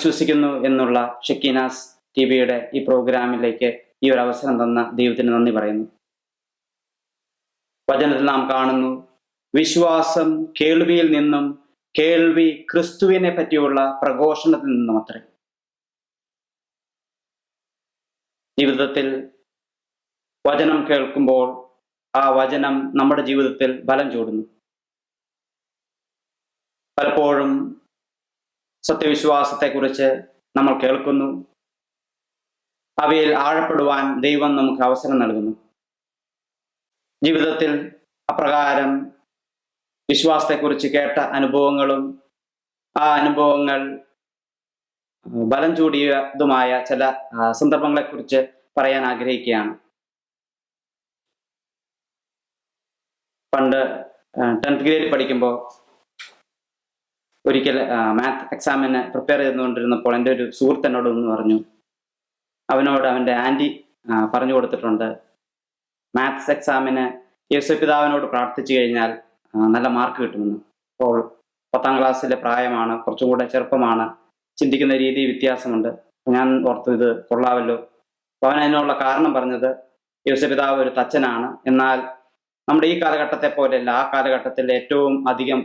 വിശ്വസിക്കുന്നു എന്നുള്ള ഷെക്കീനാസ് ടിവിയുടെ ഈ പ്രോഗ്രാമിലേക്ക് ഈ ഒരു അവസരം തന്ന ദൈവത്തിന് നന്ദി പറയുന്നു. വചനത്തിൽ നാം കാണുന്നു, വിശ്വാസം കേൾവിയിൽ നിന്നും, കേൾവി ക്രിസ്തുവിനെ പറ്റിയുള്ള പ്രഘോഷണത്തിൽ നിന്നും അത്രേ. ജീവിതത്തിൽ വചനം കേൾക്കുമ്പോൾ ആ വചനം നമ്മുടെ ജീവിതത്തിൽ ബലം ചൂടുന്നു. പലപ്പോഴും സത്യവിശ്വാസത്തെക്കുറിച്ച് നമ്മൾ കേൾക്കുന്നു, അവയിൽ ആഴപ്പെടുവാൻ ദൈവം നമുക്ക് അവസരം നൽകുന്നു. ജീവിതത്തിൽ അപ്രകാരം വിശ്വാസത്തെക്കുറിച്ച് കേട്ട അനുഭവങ്ങളും ആ അനുഭവങ്ങൾ ബലം ചൂടിയതുമായ ചില സന്ദർഭങ്ങളെക്കുറിച്ച് പറയാൻ ആഗ്രഹിക്കുകയാണ്. പണ്ട് 10th ഗ്രേഡ് പഠിക്കുമ്പോൾ ഒരിക്കൽ മാത്ത് എക്സാമിന് പ്രിപ്പയർ ചെയ്തുകൊണ്ടിരുന്നപ്പോൾ എൻ്റെ ഒരു സുഹൃത്ത് എന്നോട് ഒന്ന് പറഞ്ഞു, അവനോട് അവൻ്റെ ആൻറ്റി പറഞ്ഞു കൊടുത്തിട്ടുണ്ട്, മാത്സ് എക്സാമിന് യേശുപിതാവിനോട് പ്രാർത്ഥിച്ചു കഴിഞ്ഞാൽ നല്ല മാർക്ക് കിട്ടുമെന്ന്. അപ്പോൾ 10ാം ക്ലാസ്സിലെ പ്രായമാണ്, കുറച്ചും കൂടെ ചെറുപ്പമാണ്, ചിന്തിക്കുന്ന രീതി വ്യത്യാസമുണ്ട്. ഞാൻ ഓർത്തു ഇത് കൊള്ളാമല്ലോ. അപ്പോൾ അവൻ അതിനുള്ള കാരണം പറഞ്ഞത്, യേശുപിതാവ് ഒരു തച്ചനാണ്, എന്നാൽ നമ്മുടെ ഈ കാലഘട്ടത്തെ പോലെയല്ല, ആ കാലഘട്ടത്തിൽ ഏറ്റവും അധികം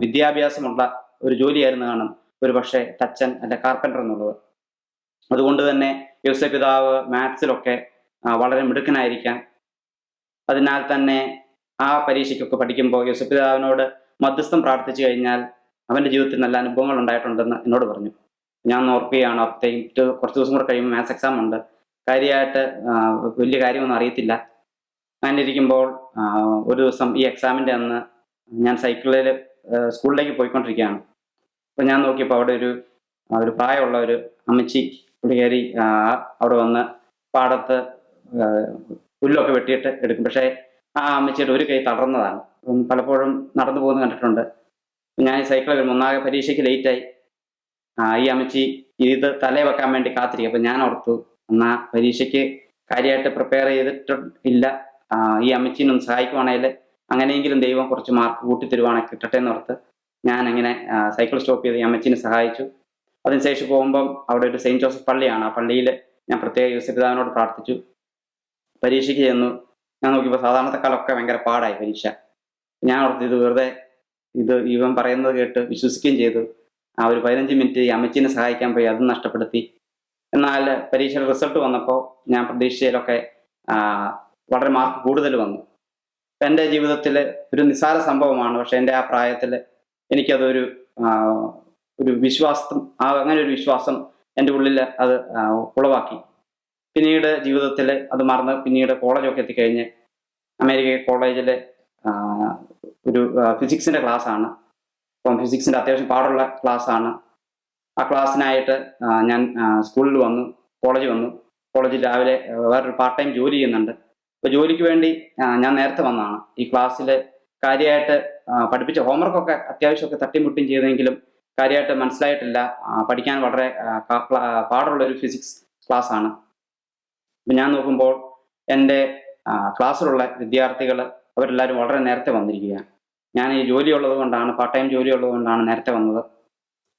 വിദ്യാഭ്യാസമുള്ള ഒരു ജോലിയായിരുന്നു കാണും ഒരു പക്ഷേ തച്ചൻ അല്ലെ കാർപ്പൻ്റർ എന്നുള്ളത്. അതുകൊണ്ട് തന്നെ യേശുപിതാവ് മാത്സിലൊക്കെ വളരെ മിടുക്കനായിരിക്കാം. അതിനാൽ തന്നെ ആ പരീക്ഷയ്ക്കൊക്കെ പഠിക്കുമ്പോൾ യേശുപിതാവിനോട് മധ്യസ്ഥം പ്രാർത്ഥിച്ചു കഴിഞ്ഞാൽ അവൻ്റെ ജീവിതത്തിൽ നല്ല അനുഭവങ്ങൾ ഉണ്ടായിട്ടുണ്ടെന്ന് എന്നോട് പറഞ്ഞു. ഞാൻ ഓർക്കുകയാണ്, അപ്പോഴത്തേക്കും കുറച്ച് ദിവസം കൂടെ കഴിയുമ്പോൾ മാത്സ് എക്സാം ഉണ്ട്. കാര്യമായിട്ട് വലിയ കാര്യമൊന്നും അറിയത്തില്ല. അങ്ങനെ ഇരിക്കുമ്പോൾ ഒരു ദിവസം ഈ എക്സാമിൻ്റെ അന്ന് ഞാൻ സൈക്കിളിൽ സ്കൂളിലേക്ക് പോയിക്കൊണ്ടിരിക്കുകയാണ്. അപ്പോൾ ഞാൻ നോക്കിയപ്പോൾ അവിടെ ഒരു പ്രായമുള്ള ഒരു അമ്മച്ചി പുള്ളിക്കാരി അവിടെ വന്ന് പാടത്ത് പുല്ലൊക്കെ വെട്ടിയിട്ട് എടുക്കും. പക്ഷേ ആ അമ്മച്ചിയുടെ ഒരു കൈ തളർന്നതാണ്. പലപ്പോഴും നടന്നു പോകുന്നത് കണ്ടിട്ടുണ്ട്. ഞാൻ ഈ സൈക്കിളിൽ ഒന്നാകെ പരീക്ഷയ്ക്ക് ലേറ്റായി. ഈ അമ്മച്ചി ഇത് തലയിൽ വെക്കാൻ വേണ്ടി കാത്തിരിക്കും. അപ്പം ഞാൻ ഓർത്തു, എന്നാൽ പരീക്ഷയ്ക്ക് കാര്യമായിട്ട് പ്രിപ്പയർ ചെയ്തിട്ടില്ല, ഈ അമ്മച്ചീനൊന്ന് സഹായിക്കുവാണെങ്കിൽ അങ്ങനെയെങ്കിലും ദൈവം കുറച്ച് മാർക്ക് കൂട്ടിത്തരുവാണെങ്കിൽ കിട്ടട്ടെ എന്നോർത്ത് ഞാൻ അങ്ങനെ സൈക്കിൾ സ്റ്റോപ്പ് ചെയ്ത് ഈ അമ്മച്ചീനെ സഹായിച്ചു. അതിനുശേഷം പോകുമ്പം അവിടെ ഒരു സെയിൻറ്റ് ജോസഫ് പള്ളിയാണ്. ആ പള്ളിയിൽ ഞാൻ പ്രത്യേക യേശുപിതാവിനോട് പ്രാർത്ഥിച്ചു. പരീക്ഷയ്ക്ക് ചെന്നു. ഞാൻ നോക്കിയപ്പോൾ സാധാരണത്തെക്കാളൊക്കെ ഭയങ്കര പാടായി പരീക്ഷ. ഞാൻ ഓർത്ത് ഇത് വെറുതെ ഇവൻ പറയുന്നത് കേട്ട് വിശ്വസിക്കുകയും ചെയ്തു. ആ ഒരു 15 മിനിറ്റ് ഈ അമ്മച്ചീനെ സഹായിക്കാൻ പോയി, അതും നഷ്ടപ്പെടുത്തി. എന്നാൽ പരീക്ഷയുടെ റിസൾട്ട് വന്നപ്പോൾ ഞാൻ പ്രതീക്ഷയിലൊക്കെ വളരെ മാർക്ക് കൂടുതൽ വന്നു. എൻ്റെ ജീവിതത്തിൽ ഒരു നിസ്സാര സംഭവമാണ്, പക്ഷെ എൻ്റെ ആ പ്രായത്തിൽ എനിക്കതൊരു വിശ്വാസം, അങ്ങനെ ഒരു വിശ്വാസം എൻ്റെ ഉള്ളിൽ അത് ഉളവാക്കി. പിന്നീട് ജീവിതത്തിൽ അത് മറന്ന് പിന്നീട് കോളേജൊക്കെ എത്തിക്കഴിഞ്ഞ് അമേരിക്ക കോളേജിൽ ഒരു ഫിസിക്സിൻ്റെ ക്ലാസ്സാണ്. അപ്പം ഫിസിക്സിൻ്റെ അത്യാവശ്യം പാടുള്ള ക്ലാസ്സാണ്. ആ ക്ലാസ്സിനായിട്ട് ഞാൻ സ്കൂളിൽ വന്നു, കോളേജിൽ രാവിലെ വേറൊരു പാർട്ട് ടൈം ജോലി ചെയ്യുന്നുണ്ട്. അപ്പോൾ ജോലിക്ക് വേണ്ടി ഞാൻ നേരത്തെ വന്നതാണ്. ഈ ക്ലാസ്സിൽ കാര്യമായിട്ട് പഠിപ്പിച്ച ഹോംവർക്കൊക്കെ അത്യാവശ്യമൊക്കെ തട്ടിമുട്ടിയും ചെയ്തെങ്കിലും കാര്യമായിട്ട് മനസ്സിലായിട്ടില്ല. പഠിക്കാൻ വളരെ പാടുള്ളൊരു ഫിസിക്സ് ക്ലാസ്സാണ്. അപ്പം ഞാൻ നോക്കുമ്പോൾ എൻ്റെ ക്ലാസ്സിലുള്ള വിദ്യാർത്ഥികൾ അവരെല്ലാവരും വളരെ നേരത്തെ വന്നിരിക്കുകയാണ്. ഞാൻ ഈ ജോലി ഉള്ളത് കൊണ്ടാണ്, പാർട്ട് ടൈം ജോലി ഉള്ളത് കൊണ്ടാണ് നേരത്തെ വന്നത്.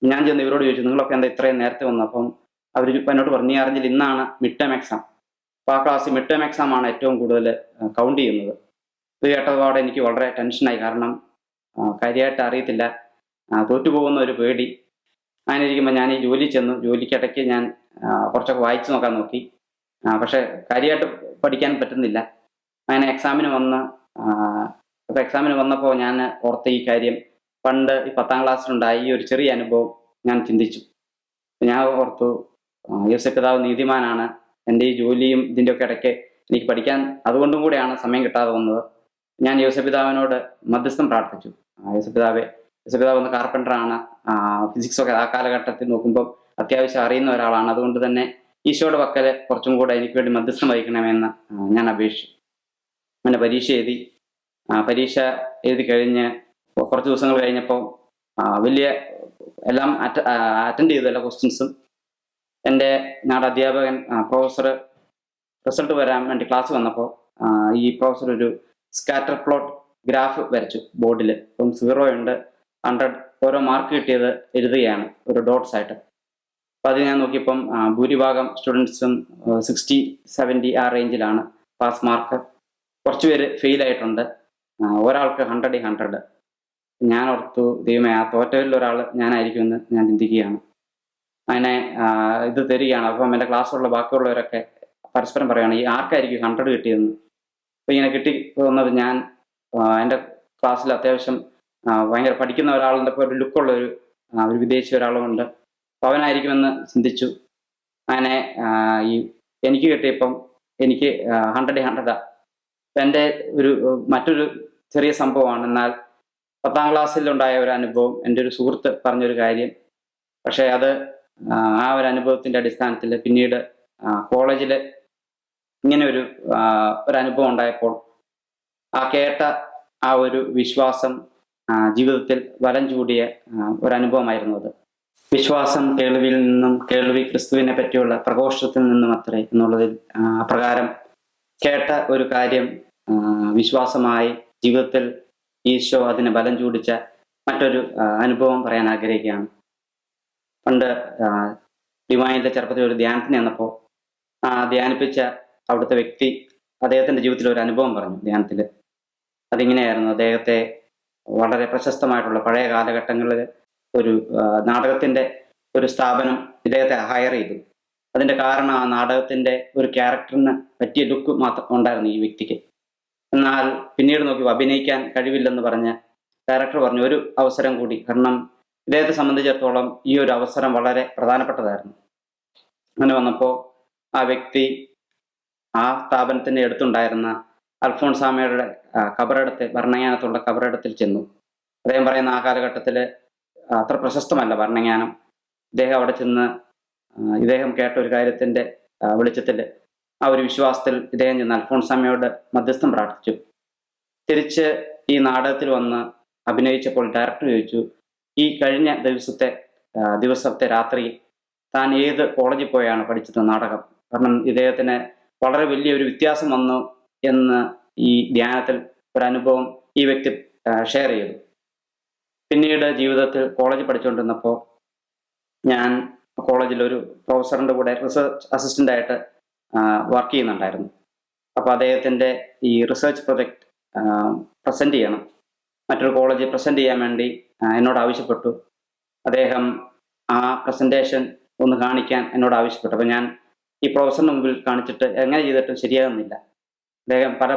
ഞാൻ ചെന്ന് ഇവരോട് ചോദിച്ചു, നിങ്ങളൊക്കെ എന്താ ഇത്രയും നേരത്തെ വന്നു? അപ്പം അവർ എന്നോട് പറഞ്ഞു, അറിഞ്ഞില്ല, ഇന്നാണ് മിഡ് ടേം എക്സാം. അപ്പോൾ ആ ക്ലാസ്സിൽ മിഡ് ടേം എക്സാം ആണ് ഏറ്റവും കൂടുതൽ കൗണ്ട് ചെയ്യുന്നത്. ഇത് കേട്ടതോടെ എനിക്ക് വളരെ ടെൻഷനായി. കാരണം കാര്യമായിട്ട് അറിയത്തില്ല, തോറ്റുപോകുന്ന ഒരു പേടി. അങ്ങനെ ഇരിക്കുമ്പോൾ ഞാൻ ഈ ജോലി ചെന്നു. ജോലിക്കിടയ്ക്ക് ഞാൻ കുറച്ചൊക്കെ വായിച്ചു നോക്കാൻ നോക്കി, പക്ഷെ കാര്യമായിട്ട് പഠിക്കാൻ പറ്റുന്നില്ല. അങ്ങനെ എക്സാമിന് വന്നപ്പോൾ ഞാൻ ഓർത്ത ഈ കാര്യം, പണ്ട് ഈ 10ാം ക്ലാസ്സിലുണ്ടായ ഈ ഒരു ചെറിയ അനുഭവം ഞാൻ ചിന്തിച്ചു. ഞാൻ ഓർത്തു, യേശുപിതാവ് നീതിമാനാണ്. എൻ്റെ ഈ ജോലിയും ഇതിൻ്റെയൊക്കെ ഇടയ്ക്ക് എനിക്ക് പഠിക്കാൻ അതുകൊണ്ടും കൂടെയാണ് സമയം കിട്ടാതെ വന്നത്. ഞാൻ യേശുപിതാവിനോട് മധ്യസ്ഥം പ്രാർത്ഥിച്ചു. യേശുപിതാവ് ഒന്ന് കാർപ്പൻ്ററാണ്, ഫിസിക്സൊക്കെ ആ കാലഘട്ടത്തിൽ നോക്കുമ്പോൾ അത്യാവശ്യം അറിയുന്ന ഒരാളാണ്. അതുകൊണ്ട് തന്നെ ഈശോയുടെ പക്കൽ കുറച്ചും കൂടെ എനിക്ക് വേണ്ടി മധ്യസ്ഥം വഹിക്കണമെന്ന് ഞാൻ അപേക്ഷിച്ചു. അങ്ങനെ പരീക്ഷ എഴുതി കഴിഞ്ഞ് കുറച്ച് ദിവസങ്ങൾ കഴിഞ്ഞപ്പോൾ വലിയ എല്ലാം അറ്റൻഡ് ചെയ്തു എല്ലാ ക്വസ്റ്റ്യൻസും. എൻ്റെ ഞങ്ങളുടെ അധ്യാപകൻ പ്രൊഫസർ റിസൾട്ട് വരാൻ വേണ്ടി ക്ലാസ് വന്നപ്പോൾ ഈ പ്രൊഫസർ ഒരു സ്കാറ്റർ പ്ലോട്ട് ഗ്രാഫ് വരച്ചു ബോർഡിൽ. ഇപ്പം 0 ഉണ്ട്, 100 ഓരോ മാർക്ക് കിട്ടിയത് എഴുതുകയാണ് ഒരു ഡോട്ട്സ് ആയിട്ട്. അപ്പോൾ അത് ഞാൻ നോക്കിയപ്പം ഭൂരിഭാഗം സ്റ്റുഡൻസും 60-70 ആ റേഞ്ചിലാണ് പാസ് മാർക്ക്. കുറച്ച് പേര് ഫെയിൽ ആയിട്ടുണ്ട്. ഒരാൾക്ക് 100-100. ഞാൻ ഓർത്തു, ദൈവമേ, ആ തോറ്റവരിൽ ഒരാൾ ഞാനായിരിക്കുമെന്ന് ഞാൻ ചിന്തിക്കുകയാണ്. അങ്ങനെ ഇത് തരികയാണ്. അപ്പം എൻ്റെ ക്ലാസ്സിലുള്ള ബാക്കിയുള്ളവരൊക്കെ പരസ്പരം പറയുകയാണ്, ഈ ആർക്കായിരിക്കും 100 കിട്ടിയതെന്ന്. അപ്പോൾ ഇങ്ങനെ കിട്ടി വന്നത് ഞാൻ എൻ്റെ ക്ലാസ്സിൽ അത്യാവശ്യം ഭയങ്കര പഠിക്കുന്ന ഒരാളുടെ ഒരു ലുക്കുള്ള ഒരു വിദേശി ഒരാളുമുണ്ട്. അപ്പോൾ അവനായിരിക്കുമെന്ന് ചിന്തിച്ചു. അങ്ങനെ ഈ എനിക്ക് കിട്ടിയപ്പം എനിക്ക് 100-100. എൻ്റെ മറ്റൊരു ചെറിയ സംഭവമാണ്. എന്നാൽ 10ാം ക്ലാസ്സിലുണ്ടായ ഒരു അനുഭവം, എൻ്റെ ഒരു സുഹൃത്ത് പറഞ്ഞൊരു കാര്യം. പക്ഷേ അത് ആ ഒരു അനുഭവത്തിൻ്റെ അടിസ്ഥാനത്തിൽ പിന്നീട് കോളേജിൽ ഇങ്ങനെ ഒരു അനുഭവം ഉണ്ടായപ്പോൾ കേട്ട ആ ഒരു വിശ്വാസം ജീവിതത്തിൽ ബലം ചൂടിയ ഒരു അനുഭവമായിരുന്നു അത്. വിശ്വാസം കേൾവിയിൽ നിന്നും, കേൾവി ക്രിസ്തുവിനെ പറ്റിയുള്ള പ്രഘോഷത്തിൽ നിന്നും അത്രേ എന്നുള്ളതിൽ അപ്രകാരം കേട്ട ഒരു കാര്യം വിശ്വാസമായി ജീവിതത്തിൽ ഈശോ അതിന് ബലം ചൂടിച്ച മറ്റൊരു അനുഭവം പറയാൻ ആഗ്രഹിക്കുകയാണ്. പണ്ട് ഡിവൈനിലെ ചെറുപ്പത്തിൽ ഒരു ധ്യാനത്തിന് ചെന്നപ്പോൾ ധ്യാനിപ്പിച്ച അവിടുത്തെ വ്യക്തി അദ്ദേഹത്തിൻ്റെ ജീവിതത്തിൽ ഒരു അനുഭവം പറഞ്ഞു ധ്യാനത്തിൽ. അതിങ്ങനെയായിരുന്നു. അദ്ദേഹത്തെ വളരെ പ്രശസ്തമായിട്ടുള്ള പഴയ കാലഘട്ടങ്ങളിൽ ഒരു നാടകത്തിൻ്റെ ഒരു സ്ഥാപനം ഇദ്ദേഹത്തെ ഹയർ ചെയ്തു. അതിൻ്റെ കാരണം ആ നാടകത്തിൻ്റെ ഒരു ക്യാരക്ടറിന് പറ്റിയ ലുക്ക് മാത്രം ഉണ്ടായിരുന്നു ഈ വ്യക്തിക്ക്. എന്നാൽ പിന്നീട് നോക്കി അഭിനയിക്കാൻ കഴിവില്ലെന്ന് പറഞ്ഞ് ഡയറക്ടർ പറഞ്ഞു ഒരു അവസരം കൂടി. കാരണം ഇദ്ദേഹത്തെ സംബന്ധിച്ചിടത്തോളം ഈ ഒരു അവസരം വളരെ പ്രധാനപ്പെട്ടതായിരുന്നു. അങ്ങനെ വന്നപ്പോൾ ആ വ്യക്തി ആ സ്ഥാപനത്തിൻ്റെ അടുത്തുണ്ടായിരുന്ന അൽഫോൺസാമയുടെ കബറിടത്തിൽ, ഭരണങ്ങാനത്തുള്ള കബറിടത്തിൽ ചെന്നു. അദ്ദേഹം പറയുന്ന ആ കാലഘട്ടത്തിൽ അത്ര പ്രശസ്തമല്ല ഭരണങ്ങാനം. ഇദ്ദേഹം അവിടെ ചെന്ന് ഇദ്ദേഹം കേട്ട ഒരു കാര്യത്തിൻ്റെ വെളിച്ചത്തിൽ, ആ ഒരു വിശ്വാസത്തിൽ ഇദ്ദേഹം ചെന്ന് അൽഫോൺസാമയോട് മധ്യസ്ഥം പ്രാർത്ഥിച്ചു. തിരിച്ച് ഈ നാടകത്തിൽ വന്ന് അഭിനയിച്ചപ്പോൾ ഡയറക്ടർ ചോദിച്ചു, ഈ കഴിഞ്ഞ ദിവസത്തെ രാത്രി താൻ ഏത് കോളേജിൽ പോയാണ് പഠിച്ചത് നാടകം? കാരണം ഇദ്ദേഹത്തിന് വളരെ വലിയൊരു വ്യത്യാസം വന്നു എന്ന് ഈ ധ്യാനത്തിൽ ഒരു അനുഭവം ഈ വ്യക്തി ഷെയർ ചെയ്തു. പിന്നീട് ജീവിതത്തിൽ കോളേജിൽ പഠിച്ചുകൊണ്ടിരുന്നപ്പോൾ ഞാൻ കോളേജിൽ ഒരു പ്രൊഫസറിൻ്റെ കൂടെ റിസർച്ച് അസിസ്റ്റൻ്റായിട്ട് വർക്ക് ചെയ്യുന്നുണ്ടായിരുന്നു. അപ്പോൾ അദ്ദേഹത്തിൻ്റെ ഈ റിസർച്ച് പ്രൊജക്റ്റ് പ്രസൻറ്റ് ചെയ്യണം, മറ്റൊരു കോളേജിൽ പ്രസൻറ്റ് ചെയ്യാൻ വേണ്ടി എന്നോട് ആവശ്യപ്പെട്ടു. അദ്ദേഹം ആ പ്രസൻറ്റേഷൻ ഒന്ന് കാണിക്കാൻ എന്നോട് ആവശ്യപ്പെട്ടു. അപ്പോൾ ഞാൻ ഈ പ്രൊഫസറിന് മുമ്പിൽ കാണിച്ചിട്ട് എങ്ങനെ ചെയ്തിട്ടും ശരിയാകുന്നില്ല. അദ്ദേഹം പല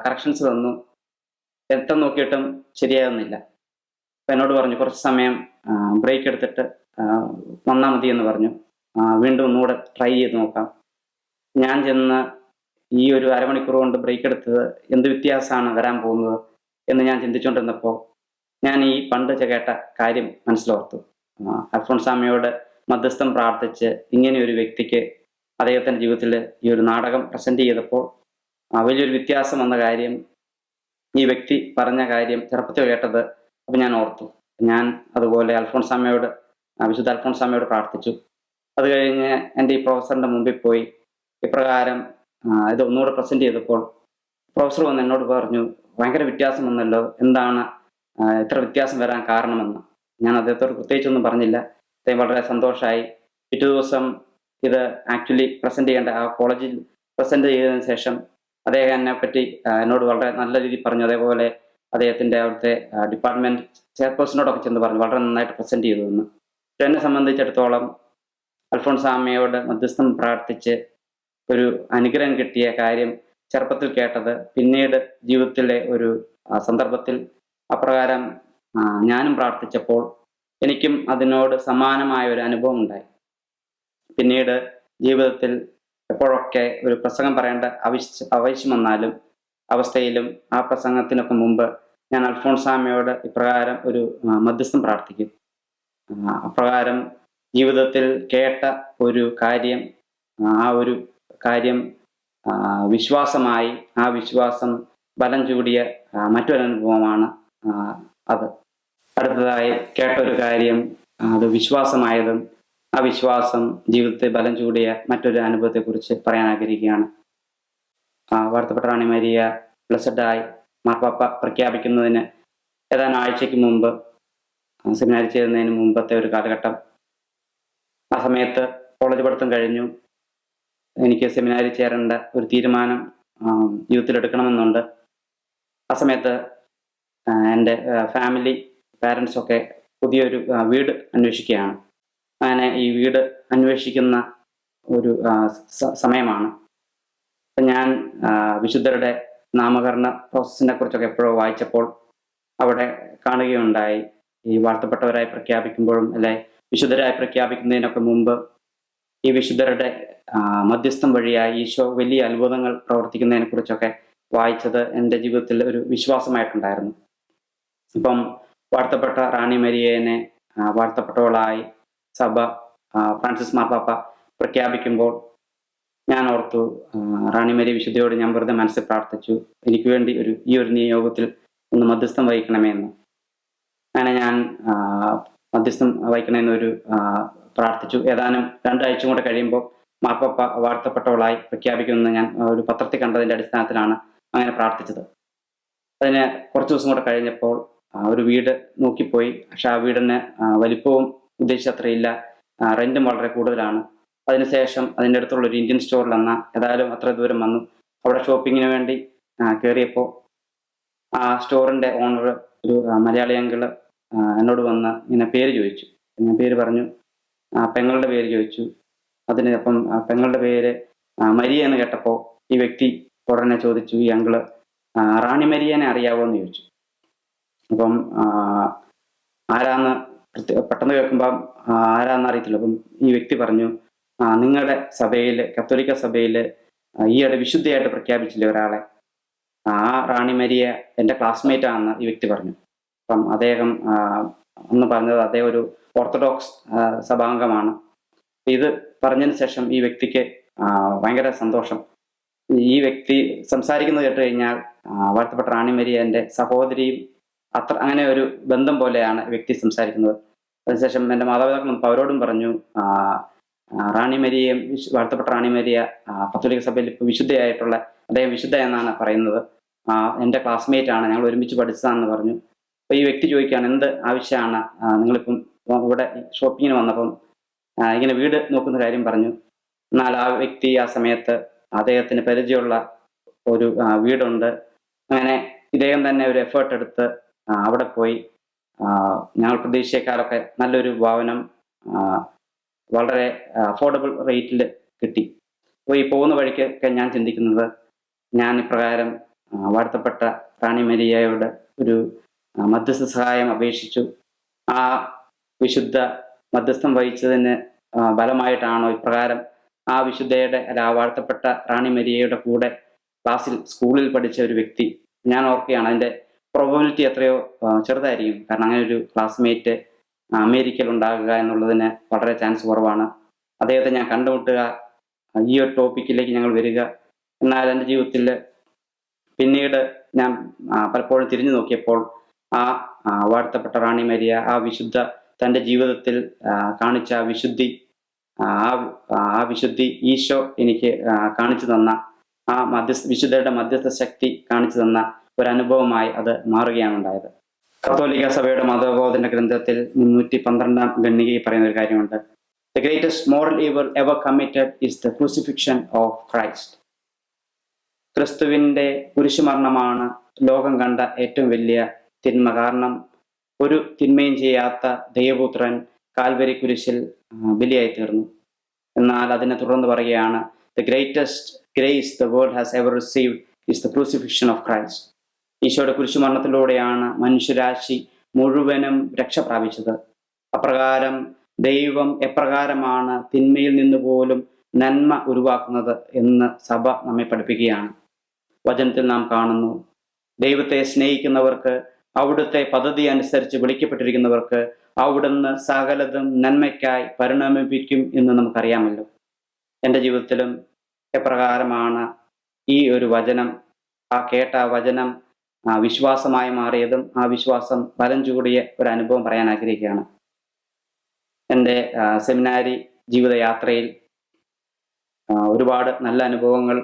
കറക്ഷൻസ് തന്നു, എത്ര നോക്കിയിട്ടും ശരിയാകുന്നില്ല. അപ്പം എന്നോട് പറഞ്ഞു കുറച്ച് സമയം ബ്രേക്ക് എടുത്തിട്ട് വന്നാൽ മതി എന്ന് പറഞ്ഞു. വീണ്ടും ഒന്നുകൂടെ ട്രൈ ചെയ്ത് നോക്കാം. ഞാൻ ചെന്ന് ഈ ഒരു അരമണിക്കൂർ കൊണ്ട് ബ്രേക്ക് എടുത്തത് എന്ത് വ്യത്യാസമാണ് വരാൻ പോകുന്നത് എന്ന് ഞാൻ ചിന്തിച്ചുകൊണ്ടിരുന്നപ്പോൾ ഞാൻ ഈ പണ്ട് കേട്ട കാര്യം മനസ്സിലോർത്തു. അൽഫോൺസാമയോട് മധ്യസ്ഥം പ്രാർത്ഥിച്ച് ഇങ്ങനെ ഒരു വ്യക്തിക്ക് അദ്ദേഹത്തിൻ്റെ ജീവിതത്തിൽ ഈ ഒരു നാടകം പ്രസൻറ്റ് ചെയ്തപ്പോൾ വലിയൊരു വ്യത്യാസം വന്ന കാര്യം ഈ വ്യക്തി പറഞ്ഞ കാര്യം ചെറുപ്പത്തിൽ കേട്ടത്. അപ്പം ഞാൻ ഓർത്തു. ഞാൻ അതുപോലെ വിശുദ്ധ അൽഫോൺസാമയോട് പ്രാർത്ഥിച്ചു. അത് കഴിഞ്ഞ് എൻ്റെ ഈ പ്രൊഫസറിൻ്റെ മുമ്പിൽ പോയി ഇപ്രകാരം ഇത് ഒന്നുകൂടെ പ്രസൻറ്റ് ചെയ്തപ്പോൾ പ്രൊഫസർ വന്ന് എന്നോട് പറഞ്ഞു, ഭയങ്കര വ്യത്യാസം വന്നല്ലോ, എന്താണ് ഇത്ര വ്യത്യാസം വരാൻ കാരണമെന്ന്. ഞാൻ അദ്ദേഹത്തോട് പ്രത്യേകിച്ചൊന്നും പറഞ്ഞില്ല. അദ്ദേഹം വളരെ സന്തോഷമായി. പിറ്റേ ദിവസം ഇത് ആക്ച്വലി പ്രസൻറ്റ് ചെയ്യേണ്ട ആ കോളേജിൽ പ്രസൻറ്റ് ചെയ്തതിന് ശേഷം അദ്ദേഹം എന്നെപ്പറ്റി എന്നോട് വളരെ നല്ല രീതിയിൽ പറഞ്ഞു. അതേപോലെ അദ്ദേഹത്തിൻ്റെ അവിടുത്തെ ഡിപ്പാർട്ട്മെൻറ്റ് ചെയർപേഴ്സണോടൊക്കെ ചെന്ന് പറഞ്ഞു വളരെ നന്നായിട്ട് പ്രസൻറ്റ് ചെയ്തു എന്ന്. എന്നെ സംബന്ധിച്ചിടത്തോളം അൽഫോൺസാമയോട് മധ്യസ്ഥം പ്രാർത്ഥിച്ച് ഒരു അനുഗ്രഹം കിട്ടിയ കാര്യം ചെറുപ്പത്തിൽ കേട്ടത് പിന്നീട് ജീവിതത്തിലെ ഒരു സന്ദർഭത്തിൽ അപ്രകാരം ഞാനും പ്രാർത്ഥിച്ചപ്പോൾ എനിക്കും അതിനോട് സമാനമായ ഒരു അനുഭവം ഉണ്ടായി. പിന്നീട് ജീവിതത്തിൽ എപ്പോഴൊക്കെ ഒരു പ്രസംഗം പറയേണ്ട ആവശ്യം വന്നാലും അവസ്ഥയിലും ആ പ്രസംഗത്തിനൊക്കെ മുമ്പ് ഞാൻ അൽഫോൺസാമയോട് ഇപ്രകാരം ഒരു മധ്യസ്ഥം പ്രാർത്ഥിക്കും. അപ്രകാരം ജീവിതത്തിൽ കേട്ട ഒരു കാര്യം, ആ ഒരു കാര്യം വിശ്വാസമായി, ആ വിശ്വാസം ബലം ചൂടിയ മറ്റൊരനുഭവമാണ് അത്. അടുത്തതായി കേട്ട ഒരു കാര്യം അത് വിശ്വാസമായതും ആ വിശ്വാസം ജീവിതത്തെ ബലം ചൂടിയ മറ്റൊരു അനുഭവത്തെക്കുറിച്ച് പറയാൻ ആഗ്രഹിക്കുകയാണ്. വാഴ്ത്തപ്പെട്ട റാണി മരിയ ബ്ലെസ്സഡായി മാർപ്പാപ്പ പ്രഖ്യാപിക്കുന്നതിന് ഏതാനും ആഴ്ചയ്ക്ക് മുമ്പ്, സെമിനാരി ചേരുന്നതിന് മുമ്പത്തെ ഒരു കാലഘട്ടം, ആ സമയത്ത് കോളേജ് പഠിത്തം കഴിഞ്ഞു. എനിക്ക് സെമിനാരിൽ ചേരേണ്ട ഒരു തീരുമാനം ജീവിതത്തിൽ എടുക്കണമെന്നുണ്ട്. ആ സമയത്ത് എൻ്റെ ഫാമിലി പാരൻസൊക്കെ പുതിയൊരു വീട് അന്വേഷിക്കുകയാണ്. അങ്ങനെ ഈ വീട് അന്വേഷിക്കുന്ന ഒരു സമയമാണ്. അപ്പം ഞാൻ വിശുദ്ധരുടെ നാമകരണ പ്രോസസ്സിനെ കുറിച്ചൊക്കെ എപ്പോഴോ വായിച്ചപ്പോൾ അവിടെ കാണുകയുണ്ടായി. ഈ വാഴ്ത്തപ്പെട്ടവരായി പ്രഖ്യാപിക്കുമ്പോഴും അല്ലെ വിശുദ്ധരായി പ്രഖ്യാപിക്കുന്നതിനൊക്കെ മുമ്പ് ഈ വിശുദ്ധരുടെ മധ്യസ്ഥം വഴിയായി ഈശോ വലിയ അത്ഭുതങ്ങൾ പ്രവർത്തിക്കുന്നതിനെ കുറിച്ചൊക്കെ വായിച്ചത് എൻ്റെ ജീവിതത്തിൽ ഒരു വിശ്വാസമായിട്ടുണ്ടായിരുന്നു. ഇപ്പം വാഴ്ത്തപ്പെട്ട റാണി മരിയേനെ വാഴ്ത്തപ്പെട്ടവളായി സഭ ഫ്രാൻസിസ് മാർപ്പാപ്പ പ്രഖ്യാപിക്കുമ്പോൾ ഞാൻ ഓർത്തു, റാണി മരിയ വിശുദ്ധയോട് ഞാൻ വെറുതെ മനസ്സിൽ പ്രാർത്ഥിച്ചു, എനിക്ക് വേണ്ടി ഈ ഒരു നിയോഗത്തിൽ ഒന്ന് മധ്യസ്ഥം വഹിക്കണമേ എന്ന്. അങ്ങനെ ഞാൻ മധ്യസ്ഥം വഹിക്കണമെന്നൊരു പ്രാർത്ഥിച്ചു. ഏതാനും 2 ആഴ്ച കൂടെ കഴിയുമ്പോൾ മാർപ്പാപ്പ വാഴ്ത്തപ്പെട്ടവളായി പ്രഖ്യാപിക്കുമെന്ന് ഞാൻ ഒരു പത്രത്തിൽ കണ്ടതിൻ്റെ അടിസ്ഥാനത്തിലാണ് അങ്ങനെ പ്രാർത്ഥിച്ചത്. അതിന് കുറച്ച് ദിവസം കൂടെ കഴിഞ്ഞപ്പോൾ ഒരു വീട് നോക്കിപ്പോയി. പക്ഷെ ആ വീടിന് വലിപ്പവും ഉദ്ദേശിച്ചത്രയില്ല, റെന്റും വളരെ കൂടുതലാണ്. അതിനുശേഷം അതിൻ്റെ അടുത്തുള്ള ഒരു ഇന്ത്യൻ സ്റ്റോറിൽ ഏതായാലും അത്ര ദൂരം വന്നു. അവിടെ ഷോപ്പിങ്ങിന് വേണ്ടി കയറിയപ്പോൾ ആ സ്റ്റോറിൻ്റെ ഓണർ, ഒരു മലയാളി അങ്കിള്, എന്നോട് വന്ന് ഇങ്ങനെ പേര് ചോദിച്ചു. ഞാൻ പേര് പറഞ്ഞു. പെങ്ങളുടെ പേര് ചോദിച്ചു. അതിന് അപ്പം പെങ്ങളുടെ പേര് മരിയ എന്ന് കേട്ടപ്പോൾ ഈ വ്യക്തി ഉടനെ ചോദിച്ചു, ഈ അങ്കിള് റാണി മരിയനെ അറിയാവോ എന്ന് ചോദിച്ചു. അപ്പം ആരാന്ന് പെട്ടെന്ന് കേൾക്കുമ്പം ആരാന്ന് അറിയത്തില്ല. അപ്പം ഈ വ്യക്തി പറഞ്ഞു, നിങ്ങളുടെ സഭയിൽ, കത്തോലിക്ക സഭയിൽ ഈയിടെ വിശുദ്ധയായിട്ട് പ്രഖ്യാപിച്ചില്ലേ ഒരാളെ, ആ റാണി മരിയ എൻ്റെ ക്ലാസ്മേറ്റ് ആണെന്ന് ഈ വ്യക്തി പറഞ്ഞു. അപ്പം അദ്ദേഹം അന്ന് പറഞ്ഞത് അദ്ദേഹം ഒരു ഓർത്തഡോക്സ് സഭാംഗമാണ്. ഇത് പറഞ്ഞതിന് ശേഷം ഈ വ്യക്തിക്ക് ഭയങ്കര സന്തോഷം. ഈ വ്യക്തി സംസാരിക്കുന്നത് കേട്ട് കഴിഞ്ഞാൽ വാഴ്ത്തപ്പെട്ട റാണി മരിയ എൻ്റെ സഹോദരിയും അങ്ങനെ ഒരു ബന്ധം പോലെയാണ് വ്യക്തി സംസാരിക്കുന്നത്. അതിനുശേഷം എൻ്റെ മാതാപിതാക്കളും അവരോടും പറഞ്ഞു, റാണി മരിയയും വാഴ്ത്തപ്പെട്ട റാണി മരിയ കത്തോലിക്ക സഭയിൽ ഇപ്പോൾ വിശുദ്ധയായിട്ടുള്ള, അദ്ദേഹം വിശുദ്ധ എന്നാണ് പറയുന്നത്, എൻ്റെ ക്ലാസ്മേറ്റ് ആണ്, ഞങ്ങൾ ഒരുമിച്ച് പഠിച്ചതാണെന്ന് പറഞ്ഞു. അപ്പോൾ ഈ വ്യക്തി ചോദിക്കുകയാണ്, എന്ത് ആവശ്യമാണ്, നിങ്ങളിപ്പം ഇവിടെ ഷോപ്പിങ്ങിന് വന്നപ്പം ഇങ്ങനെ വീട് നോക്കുന്ന കാര്യം പറഞ്ഞു. എന്നാൽ ആ വ്യക്തി ആ സമയത്ത് അദ്ദേഹത്തിന് പരിചയമുള്ള ഒരു വീടുണ്ട്. അങ്ങനെ ഇദ്ദേഹം തന്നെ ഒരു എഫേർട്ട് എടുത്ത് അവിടെ പോയി ഞങ്ങൾ പ്രതീക്ഷയെക്കാളൊക്കെ നല്ലൊരു ഭവനം വളരെ അഫോർഡബിൾ റേറ്റിൽ കിട്ടി. അപ്പോൾ ഈ പോകുന്ന വഴിക്കൊക്കെ ഞാൻ ചിന്തിക്കുന്നത്, ഞാൻ ഇപ്രകാരം വാഴ്ത്തപ്പെട്ട റാണി മരിയയോട് ഒരു മധ്യസ്ഥ സഹായം അപേക്ഷിച്ചു. ആ വിശുദ്ധ മധ്യസ്ഥം വഹിച്ചതിന് ഫലമായിട്ടാണോ ഇപ്രകാരം ആ വിശുദ്ധയുടെ ആ വാഴ്ത്തപ്പെട്ട റാണി മരിയയുടെ കൂടെ സ്കൂളിൽ പഠിച്ച ഒരു വ്യക്തി, ഞാൻ ഓർക്കുകയാണ് അതിൻ്റെ പ്രോബബിലിറ്റി എത്രയോ ചെറുതായിരിക്കും. കാരണം അങ്ങനെ ഒരു ക്ലാസ്മേറ്റ് അമേരിക്കയിൽ ഉണ്ടാകുക എന്നുള്ളതിന് വളരെ ചാൻസ് കുറവാണ്. അദ്ദേഹത്തെ ഞാൻ കണ്ടുമുട്ടുക, ഈ ഒരു ടോപ്പിക്കിലേക്ക് ഞങ്ങൾ വരിക. എന്നാൽ എൻ്റെ ജീവിതത്തിൽ പിന്നീട് ഞാൻ പലപ്പോഴും തിരിഞ്ഞു നോക്കിയപ്പോൾ ആ വാഴ്ത്തപ്പെട്ട റാണി മരിയ, ആ വിശുദ്ധ തൻ്റെ ജീവിതത്തിൽ കാണിച്ച ആ വിശുദ്ധി ഈശോ എനിക്ക് കാണിച്ചു തന്ന ആ വിശുദ്ധരുടെ മധ്യസ്ഥ ശക്തി കാണിച്ചു തന്ന ഒരു അനുഭവമായി അത് മാറുകയാണ് ഉണ്ടായത്. കത്തോലിക്ക സഭയുടെ മതബോധന ഗ്രന്ഥത്തിൽ 312 ഖണ്ഡികയിൽ പറയുന്ന ഒരു കാര്യമുണ്ട്. The greatest moral evil ever committed is the crucifixion of Christ. ക്രിസ്തുവിൻ്റെ കുരിശുമരണമാണ് ലോകം കണ്ട ഏറ്റവും വലിയ തിന്മ. കാരണം ഒരു തിന്മയും ചെയ്യാത്ത ദൈവപുത്രൻ കാൽവരി കുരിശിൽ ബലിയായി തീർന്നു. എന്നാൽ അതിനെ തുടർന്ന് പറയുകയാണ്, the greatest grace the world has ever received is the crucifixion of Christ. ഈശോയുടെ കുരിശുമരണത്തിലൂടെയാണ് മനുഷ്യരാശി മുഴുവനും രക്ഷ പ്രാപിച്ചത്. അപ്രകാരം ദൈവം എപ്രകാരമാണ് തിന്മയിൽ നിന്ന് പോലും നന്മ ഉരുവാക്കുന്നത് എന്ന് സഭ നമ്മെ പഠിപ്പിക്കുകയാണ്. വചനത്തിൽ നാം കാണുന്നു, ദൈവത്തെ സ്നേഹിക്കുന്നവർക്ക്, അവിടുത്തെ പദ്ധതി അനുസരിച്ച് വിളിക്കപ്പെട്ടിരിക്കുന്നവർക്ക് അവിടുന്ന് സകലതും നന്മയ്ക്കായി പരിണമിപ്പിക്കും എന്ന് നമുക്കറിയാമല്ലോ. എൻ്റെ ജീവിതത്തിലും എപ്രകാരമാണ് ഈ ഒരു വചനം, കേട്ട വചനം വിശ്വാസമായി മാറിയതും ആ വിശ്വാസം ബലം ചൂടിയ ഒരു അനുഭവം പറയാൻ ആഗ്രഹിക്കുകയാണ്. എൻ്റെ സെമിനാരി ജീവിതയാത്രയിൽ ഒരുപാട് നല്ല അനുഭവങ്ങൾ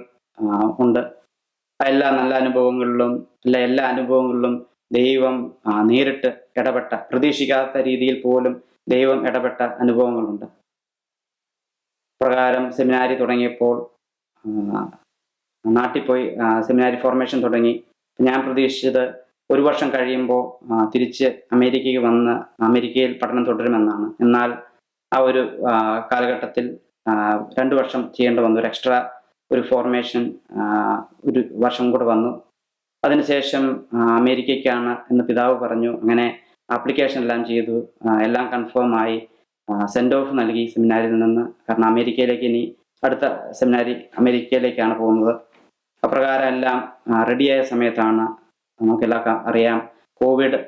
ഉണ്ട്. എല്ലാ നല്ല അനുഭവങ്ങളിലും എല്ലാ അനുഭവങ്ങളിലും ദൈവം നേരിട്ട് ഇടപെട്ട, പ്രതീക്ഷിക്കാത്ത രീതിയിൽ പോലും ദൈവം ഇടപെട്ട അനുഭവങ്ങളുണ്ട്. പ്രകാരം സെമിനാരി തുടങ്ങിയപ്പോൾ നാട്ടിൽ പോയി സെമിനാരി ഫോർമേഷൻ തുടങ്ങി. ഞാൻ പ്രതീക്ഷിച്ചത് ഒരു വർഷം കഴിയുമ്പോൾ തിരിച്ച് അമേരിക്കയ്ക്ക് വന്ന് അമേരിക്കയിൽ പഠനം തുടരുമെന്നാണ്. എന്നാൽ ആ ഒരു കാലഘട്ടത്തിൽ 2 വർഷം ചെയ്യേണ്ടി വന്നു. ഒരു എക്സ്ട്രാ ഒരു ഫോർമേഷൻ ഒരു വർഷം കൂടെ വന്നു. അതിനുശേഷം അമേരിക്കയ്ക്കാണ് എന്ന് പിതാവ് പറഞ്ഞു. അങ്ങനെ ആപ്ലിക്കേഷൻ എല്ലാം ചെയ്തു, എല്ലാം കൺഫേം ആയി. സെൻഡ് ഓഫ് നൽകി സെമിനാരിയിൽ നിന്ന്. കാരണം അമേരിക്കയിലേക്ക് ഇനി അടുത്ത സെമിനാരി അമേരിക്കയിലേക്കാണ് പോകുന്നത്. അപ്രകാരം എല്ലാം റെഡിയായ സമയത്താണ് നമുക്കെല്ലാം അറിയാം കോവിഡ്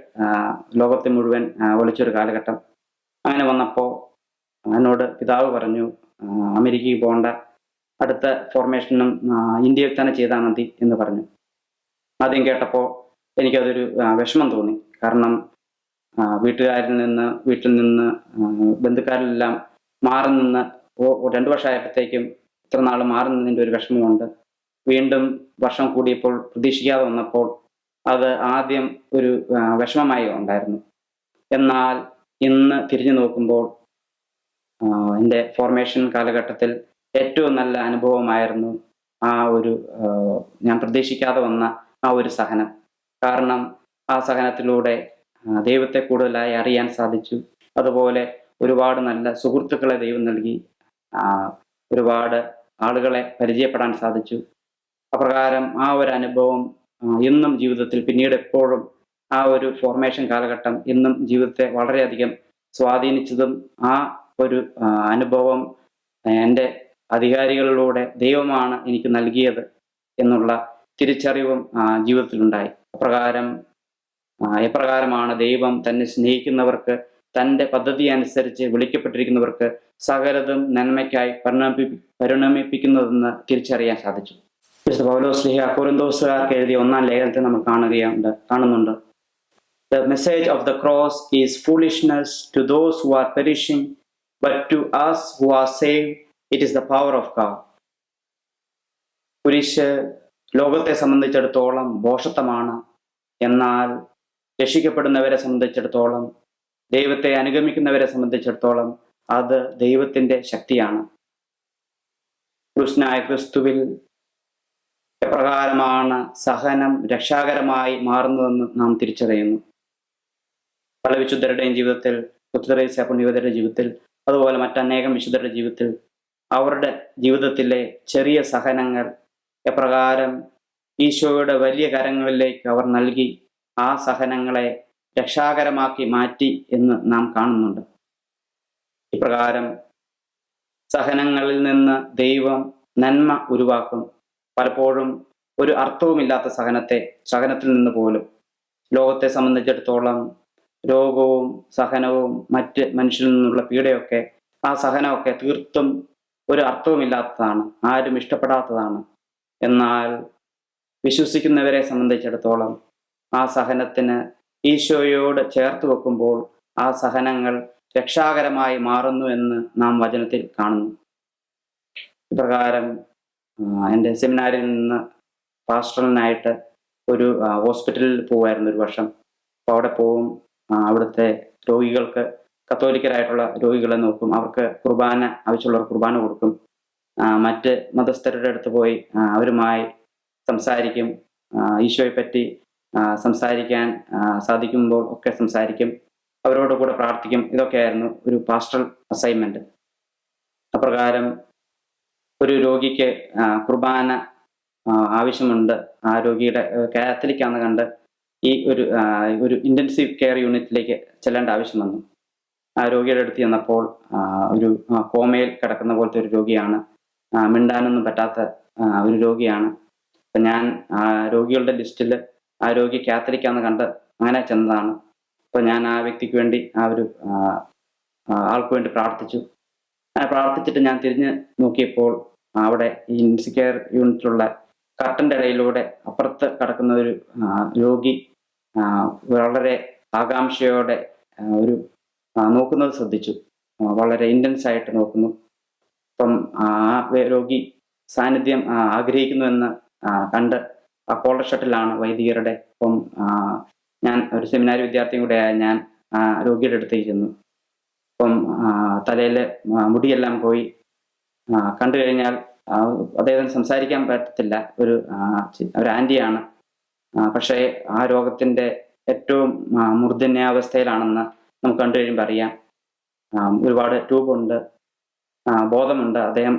ലോകത്തെ മുഴുവൻ ഒളിച്ചൊരു കാലഘട്ടം. അങ്ങനെ വന്നപ്പോൾ എന്നോട് പിതാവ് പറഞ്ഞു അമേരിക്കയ്ക്ക് പോകേണ്ട, അടുത്ത ഫോർമേഷനും ഇന്ത്യയിൽ തന്നെ ചെയ്താൽ മതി എന്ന് പറഞ്ഞു. ആദ്യം കേട്ടപ്പോൾ എനിക്കതൊരു വിഷമം തോന്നി. കാരണം വീട്ടിൽ നിന്ന് ബന്ധുക്കാരിലെല്ലാം മാറി നിന്ന് 2 വർഷമായപ്പോഴത്തേക്കും ഇത്ര നാൾ മാറി നിന്നതിൻ്റെ ഒരു വിഷമമുണ്ട്. വീണ്ടും വർഷം കൂടിയപ്പോൾ പ്രതീക്ഷിക്കാതെ വന്നപ്പോൾ അത് ആദ്യം ഒരു വിഷമമായി ഉണ്ടായിരുന്നു. എന്നാൽ ഇന്ന് തിരിഞ്ഞു നോക്കുമ്പോൾ എൻ്റെ ഫോർമേഷൻ കാലഘട്ടത്തിൽ ഏറ്റവും നല്ല അനുഭവമായിരുന്നു ആ ഒരു ഞാൻ പ്രതീക്ഷിക്കാതെ വന്ന ആ ഒരു സഹനം. കാരണം ആ സഹനത്തിലൂടെ ദൈവത്തെ കൂടുതലായി അറിയാൻ സാധിച്ചു. അതുപോലെ ഒരുപാട് നല്ല സുഹൃത്തുക്കളെ ദൈവം നൽകി, ഒരുപാട് ആളുകളെ പരിചയപ്പെടാൻ സാധിച്ചു. അപ്രകാരം ആ ഒരു അനുഭവം ഇന്നും ജീവിതത്തിൽ പിന്നീട് എപ്പോഴും ആ ഒരു ഫോർമേഷൻ കാലഘട്ടം ഇന്നും ജീവിതത്തെ വളരെയധികം സ്വാധീനിച്ചതും ആ ഒരു അനുഭവം എൻ്റെ അധികാരികളിലൂടെ ദൈവമാണ് എനിക്ക് നൽകിയത് എന്നുള്ള തിരിച്ചറിവും ജീവിതത്തിലുണ്ടായി. എപ്രകാരമാണ് ദൈവം തന്നെ സ്നേഹിക്കുന്നവർക്ക് തൻ്റെ പദ്ധതി അനുസരിച്ച് വിളിക്കപ്പെട്ടിരിക്കുന്നവർക്ക് സകലതും നന്മയ്ക്കായി പരിണമിപ്പിക്കുന്നതെന്ന് തിരിച്ചറിയാൻ സാധിച്ചു. വിശുദ്ധ പൗലോസ്ലീഹ കൊരിന്തോസുകാർക്ക് എഴുതിയ 1-ാം ലേഖനത്തിൽ നമ്മൾ കാണുന്നുണ്ട്. The message of the cross is foolishness to those who are perishing, but to us who are saved, it is the power of God. കുരിശ് ലോകത്തെ സംബന്ധിച്ചിടത്തോളം ഭോഷത്വമാണ്. എന്നാൽ രക്ഷിക്കപ്പെടുന്നവരെ സംബന്ധിച്ചിടത്തോളം, ദൈവത്തെ അനുഗമിക്കുന്നവരെ സംബന്ധിച്ചിടത്തോളം അത് ദൈവത്തിൻ്റെ ശക്തിയാണ്. ക്രിസ്തുനായ ക്രിസ്തുവിൽ എപ്രകാരമാണ് സഹനം രക്ഷാകരമായി മാറുന്നതെന്ന് നാം തിരിച്ചറിയുന്നു. പല വിശുദ്ധരുടെയും ജീവിതത്തിൽ, ഉത്തരേസ്യ പുണ്യവതിയുടെ ജീവിതത്തിൽ, അതുപോലെ മറ്റനേകം വിശുദ്ധരുടെ ജീവിതത്തിൽ അവരുടെ ജീവിതത്തിലെ ചെറിയ സഹനങ്ങൾ എപ്രകാരം ഈശോയുടെ വലിയ കരങ്ങളിലേക്ക് അവർ നൽകി ആ സഹനങ്ങളെ രക്ഷാകരമാക്കി മാറ്റി എന്ന് നാം കാണുന്നുണ്ട്. ഇപ്രകാരം സഹനങ്ങളിൽ നിന്ന് ദൈവം നന്മ ഉരുവാക്കും. പലപ്പോഴും ഒരു അർത്ഥവുമില്ലാത്ത സഹനത്തിൽ നിന്ന് പോലും ലോകത്തെ സംബന്ധിച്ചിടത്തോളം രോഗവും സഹനവും മറ്റ് മനുഷ്യരിൽ നിന്നുള്ള പീഡയൊക്കെ, ആ സഹനമൊക്കെ തീർത്തും ഒരു അർത്ഥവുമില്ലാത്തതാണ്, ആരും ഇഷ്ടപ്പെടാത്തതാണ്. എന്നാൽ വിശ്വസിക്കുന്നവരെ സംബന്ധിച്ചിടത്തോളം ആ സഹനത്തിന് ഈശോയോട് ചേർത്ത് വെക്കുമ്പോൾ ആ സഹനങ്ങൾ രക്ഷാകരമായി മാറുന്നു എന്ന് നാം വചനത്തിൽ കാണുന്നു. ഇപ്രകാരം എൻ്റെ സെമിനാരിൽ നിന്ന് പാസ്റ്ററലിനായിട്ട് ഒരു ഹോസ്പിറ്റലിൽ പോകുമായിരുന്നു ഒരു വർഷം. അപ്പോൾ അവിടെ പോവും, അവിടുത്തെ രോഗികൾക്ക്, കത്തോലിക്കരായിട്ടുള്ള രോഗികളെ നോക്കും, അവർക്ക് കുർബാന ആവശ്യമുള്ളവർ കുർബാന കൊടുക്കും. മറ്റ് മതസ്ഥരുടെ അടുത്ത് പോയി അവരുമായി സംസാരിക്കും, ഈശോയെ പറ്റി സംസാരിക്കാൻ സാധിക്കുമ്പോൾ ഒക്കെ സംസാരിക്കും, അവരോട് കൂടെ പ്രാർത്ഥിക്കും. ഇതൊക്കെയായിരുന്നു ഒരു പാസ്റ്ററൽ അസൈൻമെന്റ്. അപ്രകാരം ഒരു രോഗിക്ക് കുർബാന ആവശ്യമുണ്ട്, ആ രോഗിയുടെ കാത്തലിക്കാന്ന് കണ്ട് ഈ ഒരു ഇന്റൻസീവ് കെയർ യൂണിറ്റിലേക്ക് ചെല്ലേണ്ട ആവശ്യം വന്നു. ആ രോഗിയുടെ അടുത്ത് ചെന്നപ്പോൾ ഒരു കോമയിൽ കിടക്കുന്ന പോലത്തെ ഒരു രോഗിയാണ്, മിണ്ടാനൊന്നും പറ്റാത്ത ഒരു രോഗിയാണ്. അപ്പം ഞാൻ രോഗികളുടെ ലിസ്റ്റിൽ ആ രോഗി കാത്തലിക്കാന്ന് കണ്ട് അങ്ങനെ ചെന്നതാണ്. അപ്പോൾ ഞാൻ ആ വ്യക്തിക്ക് വേണ്ടി, ആ ഒരു ആൾക്ക് വേണ്ടി പ്രാർത്ഥിച്ചു. പ്രാർത്ഥിച്ചിട്ട് ഞാൻ തിരിഞ്ഞ് നോക്കിയപ്പോൾ അവിടെ ഈ ഇന്റൻസീവ് കെയർ യൂണിറ്റിലുള്ള കർട്ടൻ്റെ ഇടയിലൂടെ അപ്പുറത്ത് കിടക്കുന്ന ഒരു രോഗി വളരെ ആകാംക്ഷയോടെ ഒരു നോക്കുന്നത് ശ്രദ്ധിച്ചു. വളരെ ഇൻറ്റൻസ് ആയിട്ട് നോക്കുന്നു. അപ്പം ആ രോഗി സാന്നിധ്യം ആഗ്രഹിക്കുന്നുവെന്ന് കണ്ട് ആ കോളർ ഷട്ടിലാണ് വൈദികരുടെ. അപ്പം ഞാൻ ഒരു സെമിനാരി വിദ്യാർത്ഥിയും കൂടെയായ ഞാൻ രോഗിയുടെ അടുത്തേക്ക് ചെന്നു. അപ്പം തലയിൽ മുടിയെല്ലാം പോയി, കണ്ടു കഴിഞ്ഞാൽ അദ്ദേഹത്തിന് സംസാരിക്കാൻ പറ്റത്തില്ല. ഒരു ആൻറ്റിയാണ്. പക്ഷേ ആ രോഗത്തിൻ്റെ ഏറ്റവും മൂർധന്യാവസ്ഥയിലാണെന്ന് നമുക്ക് കണ്ടു കഴിയുമ്പോൾ അറിയാം. ഒരുപാട് ട്യൂബുണ്ട്, ബോധമുണ്ട്. അദ്ദേഹം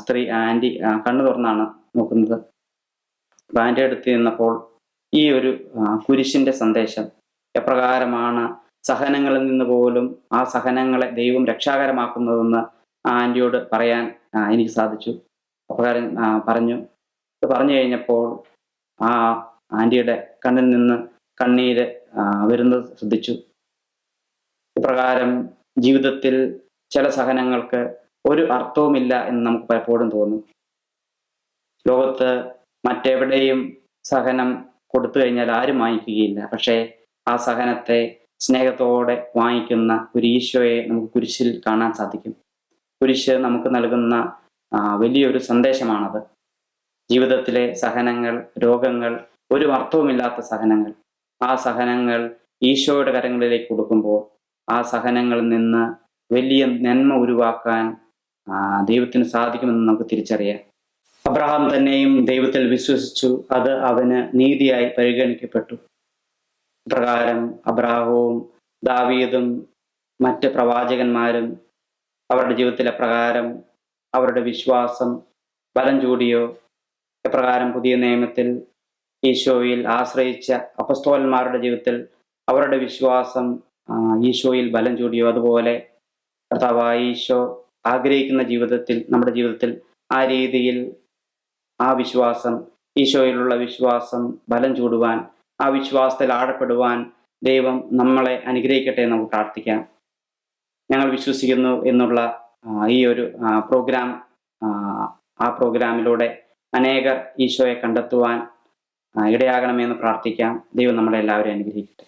സ്ത്രീ ആൻറ്റി കണ്ണു തുറന്നാണ് നോക്കുന്നത്. അപ്പം ആൻറ്റി അടുത്ത് നിന്നപ്പോൾ ഈ ഒരു കുരിശിൻ്റെ സന്ദേശം എപ്രകാരമാണ് സഹനങ്ങളിൽ നിന്ന് പോലും ആ സഹനങ്ങളെ ദൈവം രക്ഷാകരമാക്കുന്നതെന്ന് ആ ആൻറ്റിയോട് പറയാൻ എനിക്ക് സാധിച്ചു. അപ്രകാരം പറഞ്ഞു. ഇത് പറഞ്ഞു കഴിഞ്ഞപ്പോൾ ആ ആൻറ്റിയുടെ കണ്ണിൽ നിന്ന് കണ്ണീര് വരുന്നത് ശ്രദ്ധിച്ചു. ഇപ്രകാരം ജീവിതത്തിൽ ചില സഹനങ്ങൾക്ക് ഒരു അർത്ഥവുമില്ല എന്ന് നമുക്ക് പലപ്പോഴും തോന്നും. ലോകത്ത് മറ്റെവിടെയും സഹനം കൊടുത്തു കഴിഞ്ഞാൽ ആരും വാങ്ങിക്കുകയില്ല. പക്ഷേ ആ സഹനത്തെ സ്നേഹത്തോടെ വാങ്ങിക്കുന്ന ഒരു ഈശോയെ നമുക്ക് കുരിശിൽ കാണാൻ സാധിക്കും. കുരിശ് നമുക്ക് നൽകുന്ന വലിയൊരു സന്ദേശമാണത്. ജീവിതത്തിലെ സഹനങ്ങൾ, രോഗങ്ങൾ, ഒരു അർത്ഥവുമില്ലാത്ത സഹനങ്ങൾ, ആ സഹനങ്ങൾ ഈശോയുടെ കരങ്ങളിലേക്ക് കൊടുക്കുമ്പോൾ ആ സഹനങ്ങളിൽ നിന്ന് വലിയ നന്മ ഉരുവാക്കാൻ ദൈവത്തിന് സാധിക്കുമെന്ന് നമുക്ക് തിരിച്ചറിയാം. അബ്രഹാം തന്നെയും ദൈവത്തിൽ വിശ്വസിച്ചു, അത് അവന് നീതിയായി പരിഗണിക്കപ്പെട്ടു. പ്രകാരം അബ്രാഹവും ദാവീദും മറ്റ് പ്രവാചകന്മാരും അവരുടെ ജീവിതത്തിലെ പ്രകാരം അവരുടെ വിശ്വാസം ബലം ചൂടിയോ? എപ്രകാരം പുതിയ നിയമത്തിൽ ഈശോയിൽ ആശ്രയിച്ച അപ്പസ്തോലന്മാരുടെ ജീവിതത്തിൽ അവരുടെ വിശ്വാസം ഈശോയിൽ ബലം ചൂടിയോ? അതുപോലെ കർത്താവായ ഈശോ ആഗ്രഹിക്കുന്ന ജീവിതത്തിൽ, നമ്മുടെ ജീവിതത്തിൽ ആ രീതിയിൽ ആ വിശ്വാസം, ഈശോയിലുള്ള വിശ്വാസം ബലം ചൂടുവാൻ, ആ വിശ്വാസത്തിൽ ആഴപ്പെടുവാൻ ദൈവം നമ്മളെ അനുഗ്രഹിക്കട്ടെ എന്ന് നമുക്ക് പ്രാർത്ഥിക്കാം. ഞങ്ങൾ വിശ്വസിക്കുന്നു എന്നുള്ള ഈ ഒരു പ്രോഗ്രാം, ആ പ്രോഗ്രാമിലൂടെ അനേകർ ഈശോയെ കണ്ടെത്തുവാൻ ഇടയാകണമെന്ന് പ്രാർത്ഥിക്കാം. ദൈവം നമ്മളെ എല്ലാവരെയും അനുഗ്രഹിക്കട്ടെ.